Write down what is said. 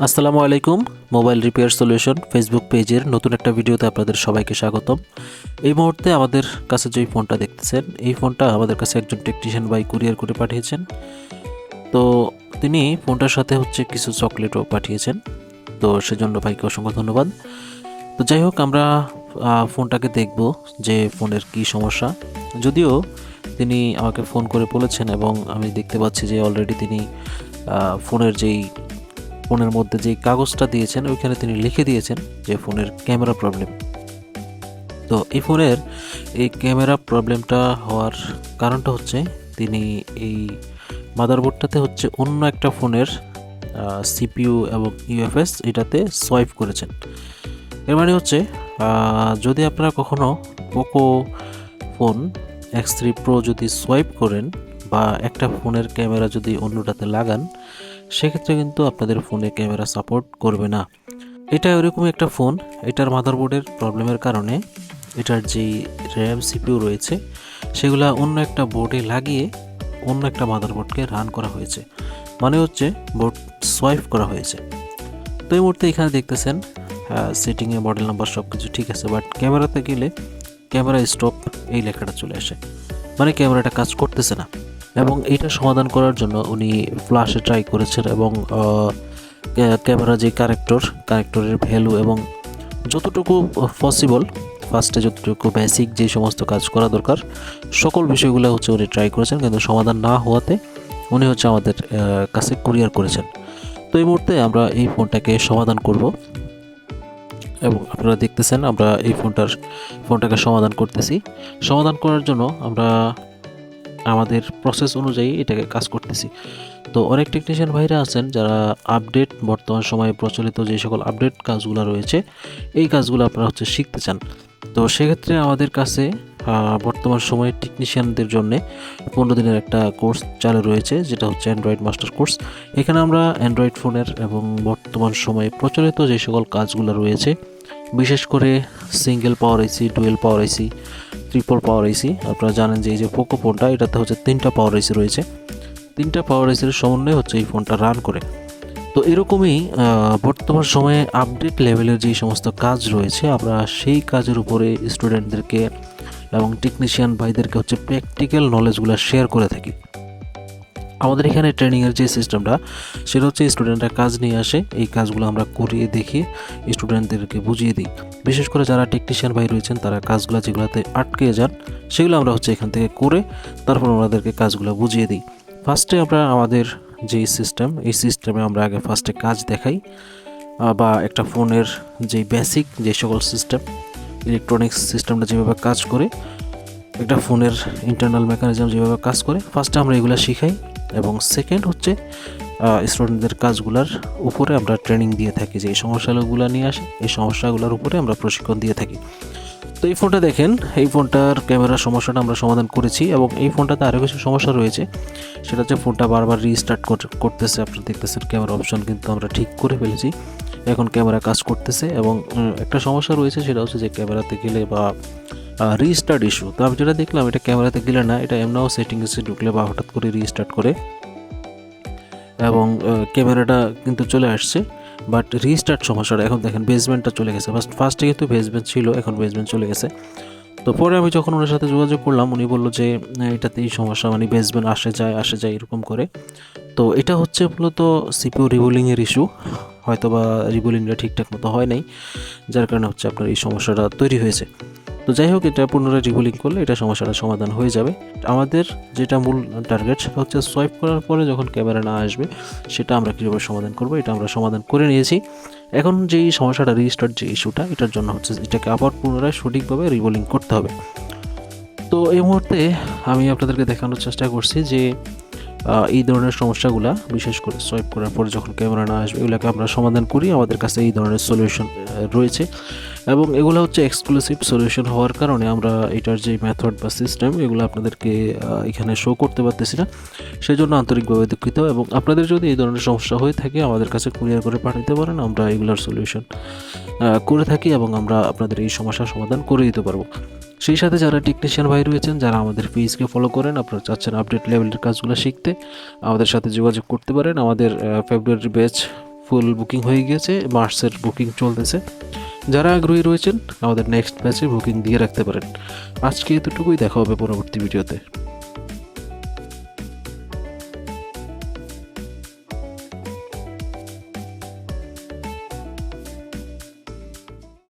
আসসালামু আলাইকুম। Mobile repair solution Facebook পেজের নতুন একটা ভিডিওতে আপনাদের সবাইকে স্বাগতম। এই মুহূর্তে আমাদের কাছে যে ফোনটা দেখতেছেন, এই ফোনটা আমাদের কাছে একজন টেকনিশিয়ান ভাই কুরিয়ার করে পাঠিয়েছেন। তো তিনি ফোনটার সাথে কিছু চকলেটও পাঠিয়েছেন। তো সেজন্য ভাইকে অসংখ্য ধন্যবাদ। তো যাই হোক, আমরা ফোনটাকে দেখব যে ফোনের কি সমস্যা। যদিও তিনি আমাকে ফোন করে বলেছেন এবং আমি দেখতে পাচ্ছি যে অলরেডি তিনি ফোনের মধ্যে যেই কাগজটা দিয়েছেন ওইখানে তিনি লিখে দিয়েছেন যে ফোনের ক্যামেরা প্রবলেম। তো এই ফোনের এই ক্যামেরা প্রবলেমটা হওয়ার কারণটা হচ্ছে তিনি এই মাদারবোর্ডটাতে অন্য একটা ফোনের সিপিইউ এবং ইউএফএস এটাতে সোয়াইপ করেছেন। এর মানে যদি আপনারা কখনো পোকো ফোন X3 Pro যদি সোয়াইপ করেন বা একটা ফোনের ক্যামেরা যদি অন্যটাতে লাগান, সেক্ষেত্রে কিন্তু আপনাদের ফোনে ক্যামেরা সাপোর্ট করবে না। এটা ওরকম একটা ফোন, এটার মাদারবোর্ডের প্রবলেমের কারণে এটার যেই র্যাম সিপিইউ রয়েছে সেগুলা অন্য একটা বোর্ডে লাগিয়ে অন্য একটা মাদারবোর্ডকে রান করা হয়েছে, মানে বোর্ড সোয়াইপ করা হয়েছে। তো এই মুহূর্তে এখানে দেখতেছেন সেটিংয়ে মডেল নাম্বার সব কিছু ঠিক আছে, বাট ক্যামেরাতে গেলে ক্যামেরা স্টপ এই লেখাটা চলে আসে, মানে ক্যামেরাটা কাজ করতেছে না। এবং এইটা সমাধান করার জন্য উনি ফ্ল্যাশে ট্রাই করেছেন এবং ক্যামেরা যে কারেক্টরের ভ্যালু এবং যতটুকু পসিবল ফার্স্টে যতটুকু বেসিক যে সমস্ত কাজ করা দরকার সকল বিষয়গুলো উনি ট্রাই করেছেন, কিন্তু সমাধান না হওয়াতে উনি আমাদের কাছে কুরিয়ার করেছেন। তো এই মুহূর্তে আমরা এই ফোনটাকে সমাধান করব এবং আপনারা দেখতেছেন আমরা এই ফোনটাকে সমাধান করতেছি। সমাধান করার জন্য আমরা আমাদের প্রসেস অনুযায়ী এটাকে কাজ করতেছি। তো অনেক টেকনিশিয়ান ভাইরা আছেন যারা বর্তমান সময়ে প্রচলিত যে সকল আপডেট কাজগুলো রয়েছে এই কাজগুলো আপনারা শিখতে চান। তো সেক্ষেত্রে আমাদের কাছে বর্তমান সময়ে টেকনিশিয়ানদের জন্য 15 দিনের একটা কোর্স চালু রয়েছে, যেটা অ্যান্ড্রয়েড মাস্টার কোর্স। এখানে আমরা অ্যান্ড্রয়েড ফোনের এবং বর্তমান সময়ে প্রচলিত যে সকল কাজগুলো রয়েছে, বিশেষ করে সিঙ্গেল পাওয়ার আইসি, ডুয়েল পাওয়ার আইসি, ট্রিপল পাওয়ার আইসি। আপনারা জানেন যে এই যে পোকো ফোনটা, এটাতে 3টা পাওয়ার আইসি রয়েছে। 3টা পাওয়ার আইসির সমন্বয়ে এই ফোনটা রান করে। তো এরকমই বর্তমান সময়ে আপডেট লেভেলের যে সমস্ত কাজ রয়েছে আমরা সেই কাজের উপরে স্টুডেন্টদেরকে এবং টেকনিশিয়ান ভাইদেরকে প্র্যাকটিক্যাল নলেজগুলো শেয়ার করে থাকি। আমাদের এখানে ট্রেনিংয়ের যে সিস্টেমটা সেটা স্টুডেন্টরা কাজ নিয়ে আসে, এই কাজগুলো আমরা করিয়ে দেখিয়ে স্টুডেন্টদেরকে বুঝিয়ে দিই। বিশেষ করে যারা টেকনিশিয়ান ভাই রয়েছেন তারা কাজগুলো যেগুলোতে আটকে যান সেগুলো আমরা এখান থেকে করে তারপর ওনাদেরকে কাজগুলো বুঝিয়ে দিই। ফার্স্টে আমরা আমাদের যে সিস্টেম, এই সিস্টেমে আমরা আগে ফার্স্টে কাজ দেখাই বা একটা ফোনের যে বেসিক যে সকল সিস্টেম, ইলেকট্রনিক্স সিস্টেমটা যেভাবে কাজ করে, একটা ফোনের ইন্টারনাল মেকানিজম যেভাবে কাজ করে, ফার্স্টে আমরা এগুলো শিখাই এবং সেকেন্ড স্টুডেন্টদের কাজগুলোর উপরে আমরা ট্রেনিং দিয়ে থাকি, যে এই সমস্যাগুলো নিয়ে আসে এই সমস্যাগুলোর উপরে আমরা প্রশিক্ষণ দিয়ে থাকি। তো এই ফোনটা দেখেন, এই ফোনটার ক্যামেরার সমস্যাটা আমরা সমাধান করেছি এবং এই ফোনটাতে আরও কিছু সমস্যা রয়েছে। সেটা ফোনটা বারবার রিস্টার্ট করতেছে। আপনারা দেখতেছেন ক্যামেরা অপশন কিন্তু আমরা ঠিক করে ফেলেছি, এখন ক্যামেরা কাজ করতেছে। এবং একটা সমস্যা রয়েছে, সেটা যে ক্যামেরাতে গেলে বা রিস্টার্ট ইস্যু। তো আমি যেটা দেখলাম, এটা ক্যামেরাতে গেলে না, এটা এমনিও সেটিংসে ঢুকলে বা হঠাৎ করে রিস্টার্ট করে এবং ক্যামেরাটা কিন্তু চলে আসছে, বাট রিস্টার্ট সমস্যাটা এখন দেখেন বেসমেন্টটা চলে গেছে। ফার্স্টে কিন্তু বেসমেন্ট ছিল, এখন বেসমেন্ট চলে গেছে। তো পরে আমি যখন ওনার সাথে যোগাযোগ করলাম, উনি বললো যে এটাতে এই সমস্যা, মানে বেসমেন্ট আসে যায় এরকম করে। তো এটা মূলত সিপিইউ রিবুলিংয়ের ইস্যু, হয়তো বা রিবুলিংটা ঠিকঠাক মতো হয় নাই, যার কারণে আপনার এই সমস্যাটা তৈরি হয়েছে। তো যাই হোক, এটা পুনরায় রিবুলিং করলে এটা সমস্যাটা সমাধান হয়ে যাবে। আমাদের যেটা মূল টার্গেট সেটা সোয়াইপ করার পরে যখন ক্যামেরা না আসবে সেটা আমরা কীভাবে সমাধান করব, এটা আমরা সমাধান করে নিয়েছি। এখন যেই সমস্যাটা রিস্টার্ট যে ইস্যুটা, এটার জন্য এটাকে আবার পুনরায় সঠিকভাবে রিবুলিং করতে হবে। তো এই মুহূর্তে আমি আপনাদেরকে দেখানোর চেষ্টা করছি যে এই ধরনের সমস্যাগুলো, বিশেষ করে সোয়াইপ করার পরে যখন ক্যামেরা না আসবে, এগুলোকে আমরা সমাধান করি। আমাদের কাছে এই ধরনের সলিউশন রয়েছে এবং এগুলো এক্সক্লুসিভ সলিউশন হওয়ার কারণে আমরা এটার যে মেথড বা সিস্টেম এগুলো আপনাদেরকে এখানে শো করতে পারতেছি না, সেই জন্য আন্তরিকভাবে দুঃখিত। এবং আপনাদের যদি এই ধরনের সমস্যা হয়ে থাকে আমাদের কাছে কুরিয়ার করে পাঠাতে পারেন, আমরা এগুলোর সলিউশন করে থাকি এবং আমরা আপনাদের এই সমস্যার সমাধান করে দিতে পারবো। সেই সাথে যারা টেকনিশিয়ান ভাই রয়েছেন, যারা আমাদের পেজকে ফলো করেন, আপনারা চাচ্ছেন আপডেট লেভেলের কাজগুলো শিখতে, আমাদের সাথে যোগাযোগ করতে পারেন। আমাদের ফেব্রুয়ারি ব্যাচ ফুল বুকিং হয়ে গিয়েছে, মার্চের বুকিং চলতেছে। যারা আগ্রহী রয়েছেন আমাদের নেক্সট ব্যাচে বুকিং দিয়ে রাখতে পারেন। আজকে এতটুকুই, দেখা হবে পরবর্তী ভিডিওতে।